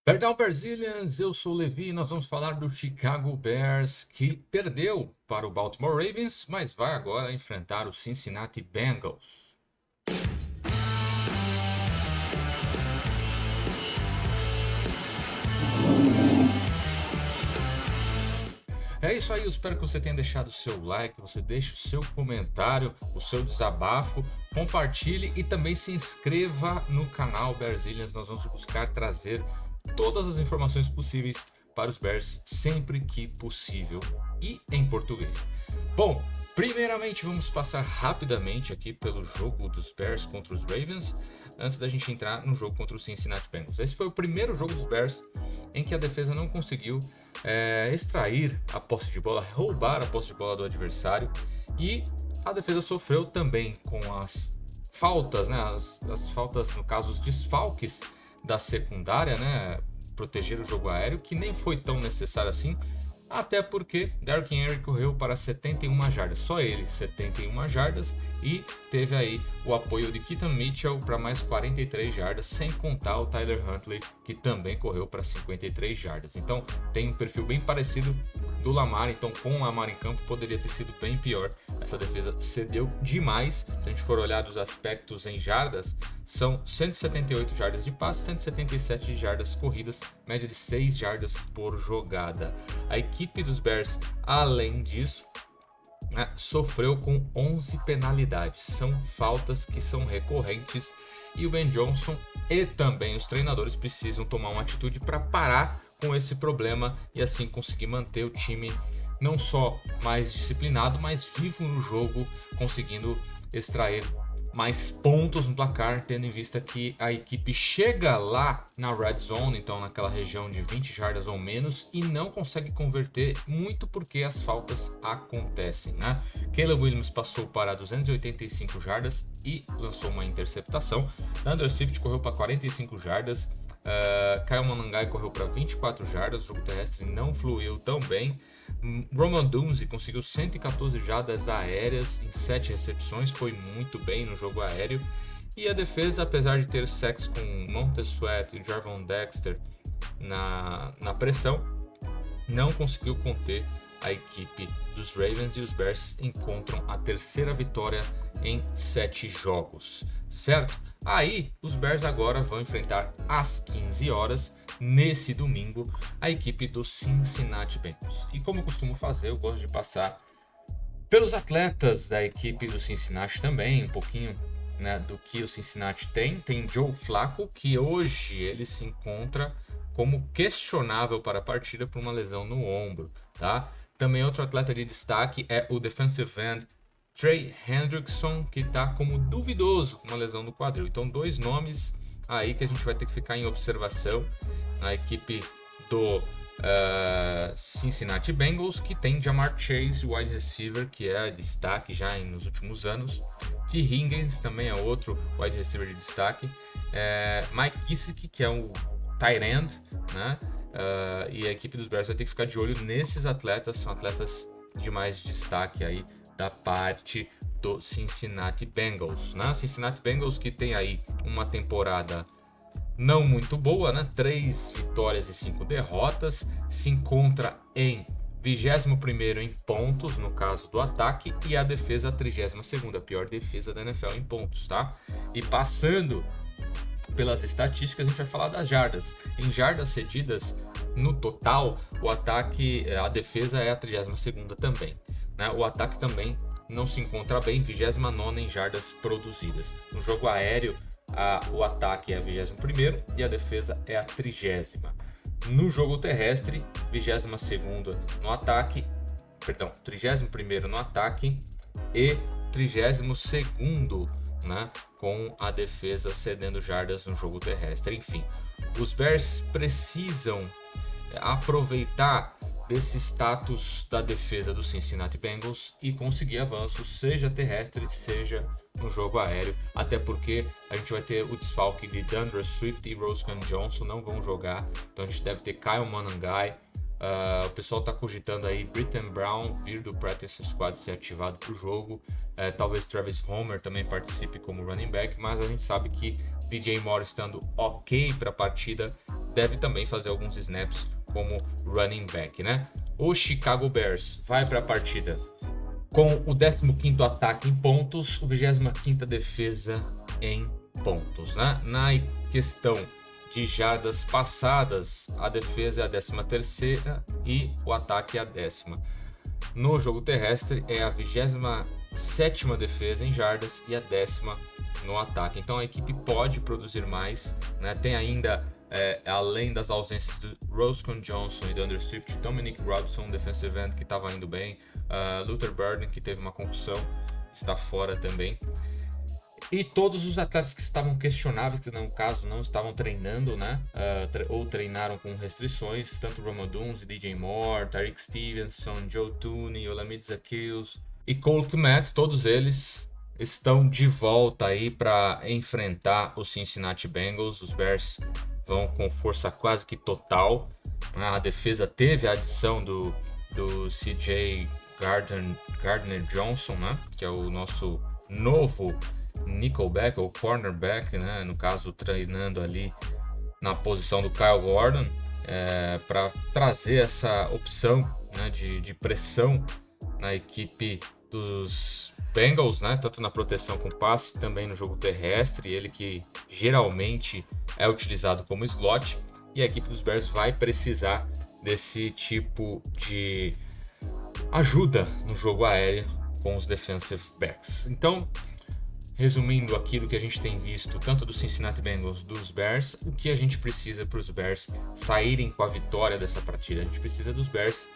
Perdão, Brazilians, eu sou o Levi e nós vamos falar do Chicago Bears, que perdeu para o Baltimore Ravens, mas vai agora enfrentar o Cincinnati Bengals. É isso aí, eu espero que você tenha deixado o seu like, você deixe o seu comentário, o seu desabafo, compartilhe e também se inscreva no canal Brazilians. Nós vamos buscar trazer todas as informações possíveis para os Bears sempre que possível e em português. Bom, primeiramente vamos passar rapidamente aqui pelo jogo dos Bears contra os Ravens, antes da gente entrar no jogo contra os Cincinnati Bengals. Esse foi o primeiro jogo dos Bears em que a defesa não conseguiu extrair a posse de bola, roubar a posse de bola do adversário, e a defesa sofreu também com as faltas, né, as faltas, no caso, os desfalques da secundária, né, proteger o jogo aéreo, que nem foi tão necessário assim, até porque Derrick Henry correu para 71 jardas, só ele 71 jardas, e teve aí o apoio de Keaton Mitchell para mais 43 jardas, sem contar o Tyler Huntley, que também correu para 53 jardas. Então tem um perfil bem parecido do Lamar, então com o Lamar em campo poderia ter sido bem pior. Essa defesa cedeu demais. Se a gente for olhar dos aspectos em jardas, são 178 jardas de passe, 177 de jardas corridas, média de 6 jardas por jogada. A equipe dos Bears, além disso, sofreu com 11 penalidades. São faltas que são recorrentes e o Ben Johnson e também os treinadores precisam tomar uma atitude para parar com esse problema e assim conseguir manter o time não só mais disciplinado, mas vivo no jogo, conseguindo extrair mais pontos no placar, tendo em vista que a equipe chega lá na red zone, então naquela região de 20 jardas ou menos, e não consegue converter, muito porque as faltas acontecem, né? Caleb Williams passou para 285 jardas e lançou uma interceptação. Andrew Swift correu para 45 jardas. Kyle Monangai correu para 24 jardas, o jogo terrestre não fluiu tão bem. Roman Dunze conseguiu 114 jardas aéreas em 7 recepções, foi muito bem no jogo aéreo. E a defesa, apesar de ter sacks com Montez Sweat e Jarvon Dexter na pressão, não conseguiu conter a equipe dos Ravens, e os Bears encontram a terceira vitória em 7 jogos, certo? Aí os Bears agora vão enfrentar às 15 horas, nesse domingo, a equipe do Cincinnati Bengals. E como eu costumo fazer, eu gosto de passar pelos atletas da equipe do Cincinnati também, um pouquinho, né, do que o Cincinnati tem. Tem Joe Flacco, que hoje ele se encontra como questionável para a partida por uma lesão no ombro, tá? Também outro atleta de destaque é o defensive end Trey Hendrickson, que está como duvidoso com uma lesão no quadril. Então, dois nomes aí que a gente vai ter que ficar em observação. A equipe do Cincinnati Bengals, que tem Ja'Marr Chase, wide receiver, que é destaque já nos últimos anos. T. Higgins também é outro wide receiver de destaque. Mike Gesicki, que é um tight end, né? E a equipe dos Bears vai ter que ficar de olho nesses atletas, são atletas de mais destaque aí da parte do Cincinnati Bengals, né? Cincinnati Bengals que tem aí uma temporada não muito boa, né? 3 vitórias e 5 derrotas, se encontra em 21º em pontos, no caso do ataque, e a defesa a 32ª, a pior defesa da NFL em pontos, tá? E passando pelas estatísticas, a gente vai falar das jardas. Em jardas cedidas, no total, o ataque, a defesa é a 32ª também, né? O ataque também não se encontra bem, 29ª em jardas produzidas. No jogo aéreo, o ataque é a 21ª e a defesa é a 30ª. No jogo terrestre, 22ª no ataque, perdão, 31º no ataque e 32º, né, com a defesa cedendo jardas no jogo terrestre. Enfim, os Bears precisam aproveitar desse status da defesa do Cincinnati Bengals e conseguir avanços, seja terrestre, seja no jogo aéreo, até porque a gente vai ter o desfalque de DeAndre Swift e Roschon Johnson, não vão jogar, então a gente deve ter Kyle Monangai, O pessoal está cogitando aí Britton Brown vir do practice squad ser ativado para o jogo. Talvez Travis Homer também participe como running back, mas a gente sabe que DJ Moore, estando ok para a partida, deve também fazer alguns snaps como running back, né? O Chicago Bears vai para a partida com o 15º ataque em pontos, o 25ª defesa em pontos, né? Na questão de jardas passadas, a defesa é a 13ª e o ataque é a 10ª. No jogo terrestre é a 27ª defesa em jardas e a 10ª no ataque. Então a equipe pode produzir mais, né? Tem ainda, além das ausências de Roscoe Johnson e DeAndre Swift, Dominic Robinson, defensive end, que estava indo bem, Luther Burden, que teve uma concussão, está fora também. E todos os atletas que estavam questionáveis, que no caso não estavam treinando, né? Ou treinaram com restrições, tanto Romeo Doubs, DJ Moore, Tyreek Stevenson, Joe Thuney, Olamide Zaccheaus e Cole Kmet, todos eles estão de volta aí para enfrentar os Cincinnati Bengals. Os Bears vão com força quase que total. A defesa teve a adição do CJ Gardner Johnson, né? Que é o nosso novo nickelback ou cornerback, né? No caso, treinando ali na posição do Kyle Gordon, para trazer essa opção, né, de pressão na equipe dos Bengals, né? Tanto na proteção com passe, também no jogo terrestre, ele que geralmente é utilizado como slot, e a equipe dos Bears vai precisar desse tipo de ajuda no jogo aéreo com os defensive backs. Então, resumindo aqui do que a gente tem visto, tanto do Cincinnati Bengals, dos Bears, o que a gente precisa para os Bears saírem com a vitória dessa partida? A gente precisa dos Bears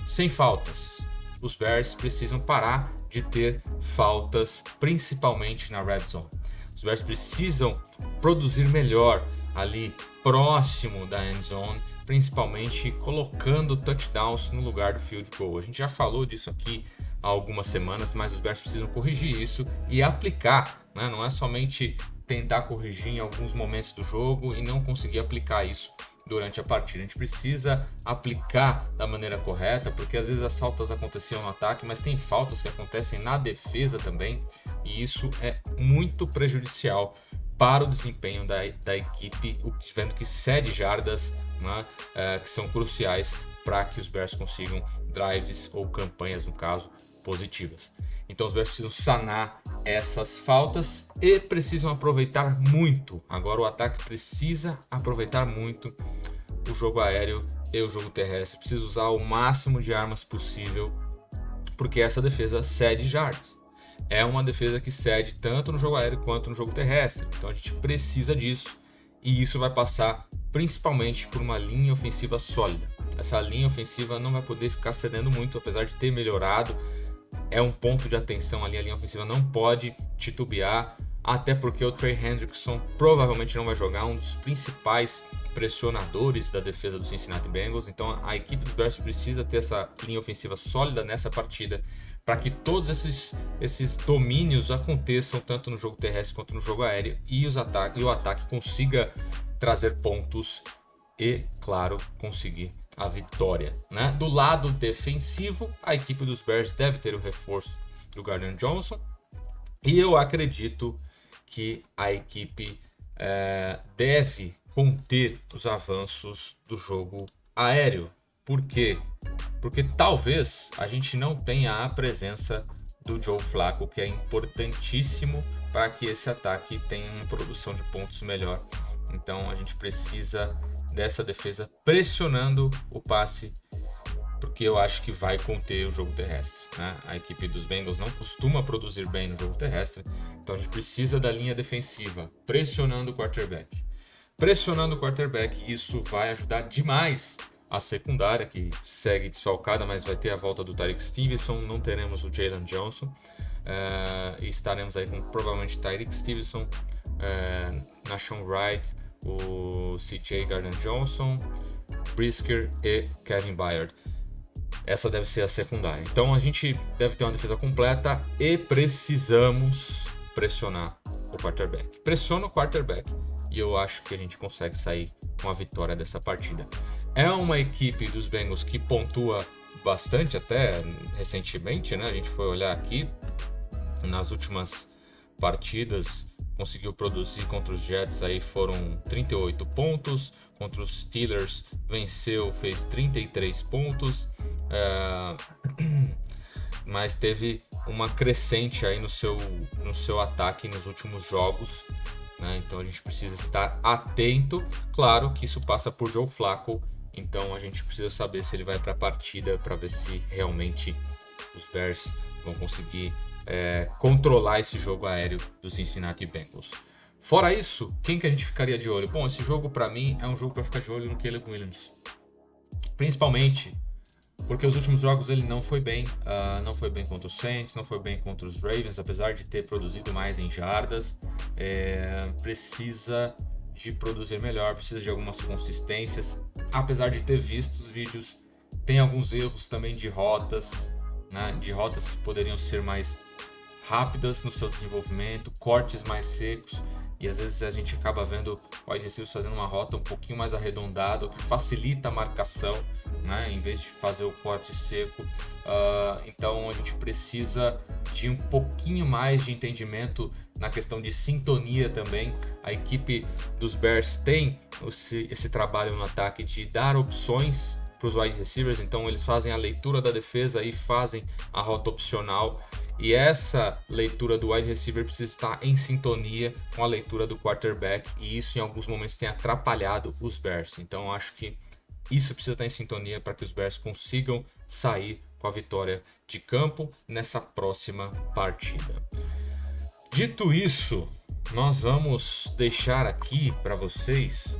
sem faltas. Os Bears precisam parar de ter faltas, principalmente na red zone. Os Bears precisam produzir melhor ali próximo da end zone, principalmente colocando touchdowns no lugar do field goal. A gente já falou disso aqui há algumas semanas, mas os Bears precisam corrigir isso e aplicar, né? Não é somente tentar corrigir em alguns momentos do jogo e não conseguir aplicar isso durante a partida. A gente precisa aplicar da maneira correta, porque às vezes as faltas aconteciam no ataque, mas tem faltas que acontecem na defesa também, e isso é muito prejudicial para o desempenho da equipe, vendo que cede jardas, né, que são cruciais para que os Bears consigam drives ou campanhas, no caso, positivas. Então os Bears precisam sanar essas faltas e precisam aproveitar muito. Agora o ataque precisa aproveitar muito o jogo aéreo e o jogo terrestre. Precisa usar o máximo de armas possível, porque essa defesa cede jardas. É uma defesa que cede tanto no jogo aéreo quanto no jogo terrestre. Então a gente precisa disso, e isso vai passar principalmente por uma linha ofensiva sólida. Essa linha ofensiva não vai poder ficar cedendo muito, apesar de ter melhorado. É um ponto de atenção ali, a linha ofensiva não pode titubear, até porque o Trey Hendrickson provavelmente não vai jogar, um dos principais pressionadores da defesa do Cincinnati Bengals. Então a equipe dos Bears precisa ter essa linha ofensiva sólida nessa partida, para que todos esses domínios aconteçam tanto no jogo terrestre quanto no jogo aéreo, e o ataque consiga trazer pontos e, claro, conseguir a vitória, né? Do lado defensivo, a equipe dos Bears deve ter o reforço do Gardner Johnson, e eu acredito que a equipe deve conter os avanços do jogo aéreo. Por quê? Porque talvez a gente não tenha a presença do Joe Flacco, que é importantíssimo para que esse ataque tenha uma produção de pontos melhor. Então a gente precisa dessa defesa pressionando o passe, porque eu acho que vai conter o jogo terrestre, né? A equipe dos Bengals não costuma produzir bem no jogo terrestre, então a gente precisa da linha defensiva pressionando o quarterback. Pressionando o quarterback, isso vai ajudar demais a secundária, que segue desfalcada, mas vai ter a volta do Tyreek Stevenson, não teremos o Jalen Johnson, e estaremos aí com provavelmente Tyreek Stevenson, Nahshon Wright, o CJ Gardner Johnson, Brisker e Kevin Byard. Essa deve ser a secundária. Então a gente deve ter uma defesa completa e precisamos pressionar o quarterback. Pressiona o quarterback e eu acho que a gente consegue sair com a vitória dessa partida. É uma equipe dos Bengals que pontua bastante até recentemente, né? A gente foi olhar aqui nas últimas partidas, conseguiu produzir contra os Jets, aí foram 38 pontos, contra os Steelers venceu, fez 33 pontos, mas teve uma crescente aí no seu ataque nos últimos jogos, né? Então a gente precisa estar atento. Claro que isso passa por Joe Flacco, então a gente precisa saber se ele vai para a partida para ver se realmente os Bears vão conseguir controlar esse jogo aéreo dos Cincinnati Bengals. Fora isso, quem que a gente ficaria de olho? Bom, esse jogo para mim é um jogo para ficar de olho no Caleb Williams, principalmente porque os últimos jogos ele não foi bem, não foi bem contra os Saints, não foi bem contra os Ravens, apesar de ter produzido mais em jardas, precisa de produzir melhor, precisa de algumas consistências, apesar de ter visto os vídeos, tem alguns erros também de rotas, né, de rotas que poderiam ser mais rápidas no seu desenvolvimento, cortes mais secos, e às vezes a gente acaba vendo o wide receiver fazendo uma rota um pouquinho mais arredondada, o que facilita a marcação, né, em vez de fazer o corte seco. Então a gente precisa de um pouquinho mais de entendimento na questão de sintonia também. A equipe dos Bears tem esse trabalho no ataque de dar opções para os wide receivers, então eles fazem a leitura da defesa e fazem a rota opcional. E essa leitura do wide receiver precisa estar em sintonia com a leitura do quarterback, e isso em alguns momentos tem atrapalhado os Bears. Então acho que isso precisa estar em sintonia para que os Bears consigam sair com a vitória de campo nessa próxima partida. Dito isso, nós vamos deixar aqui para vocês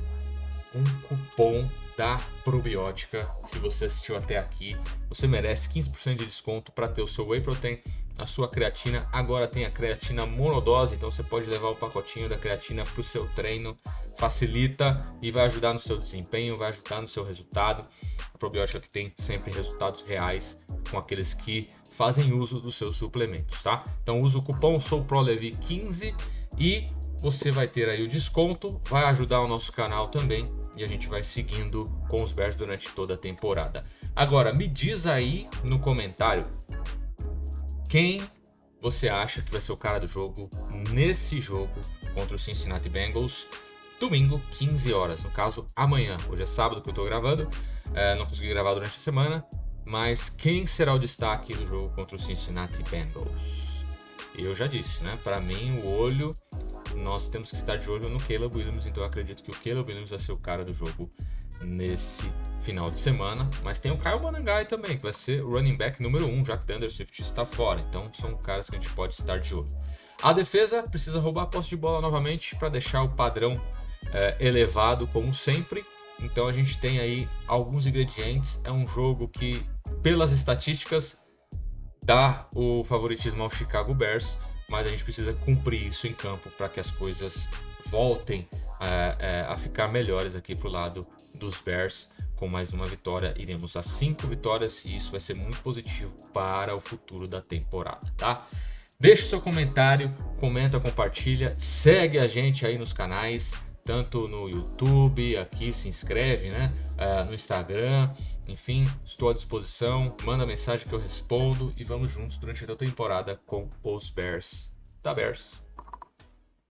um cupom da Probiótica. Se você assistiu até aqui, você merece 15% de desconto para ter o seu Whey Protein, a sua creatina. Agora tem a creatina monodose, então você pode levar o pacotinho da creatina para o seu treino, facilita e vai ajudar no seu desempenho, vai ajudar no seu resultado. A Probiótica que tem sempre resultados reais com aqueles que fazem uso dos seus suplementos, tá? Então usa o cupom SouProLevi15 e você vai ter aí o desconto, vai ajudar o nosso canal também, e a gente vai seguindo com os Bears durante toda a temporada. Agora, me diz aí no comentário quem você acha que vai ser o cara do jogo nesse jogo contra o Cincinnati Bengals, domingo, 15 horas. No caso, amanhã. Hoje é sábado que eu tô gravando, não consegui gravar durante a semana, mas quem será o destaque do jogo contra o Cincinnati Bengals? Eu já disse, né? Para mim, nós temos que estar de olho no Caleb Williams, então eu acredito que o Caleb Williams vai ser o cara do jogo nesse final de semana. Mas tem o Kyle Monangai também, que vai ser o running back número 1, já que o DeAndre Swift está fora. Então são caras que a gente pode estar de olho. A defesa precisa roubar a posse de bola novamente para deixar o padrão elevado, como sempre. Então a gente tem aí alguns ingredientes. É um jogo que, pelas estatísticas, dá o favoritismo ao Chicago Bears, mas a gente precisa cumprir isso em campo para que as coisas voltem a ficar melhores aqui pro lado dos Bears. Com mais uma vitória, iremos a 5 vitórias e isso vai ser muito positivo para o futuro da temporada, tá? Deixa o seu comentário, comenta, compartilha, segue a gente aí nos canais, tanto no YouTube, aqui se inscreve, né? No Instagram, enfim, estou à disposição, manda mensagem que eu respondo e vamos juntos durante a temporada com os Bears da Bears.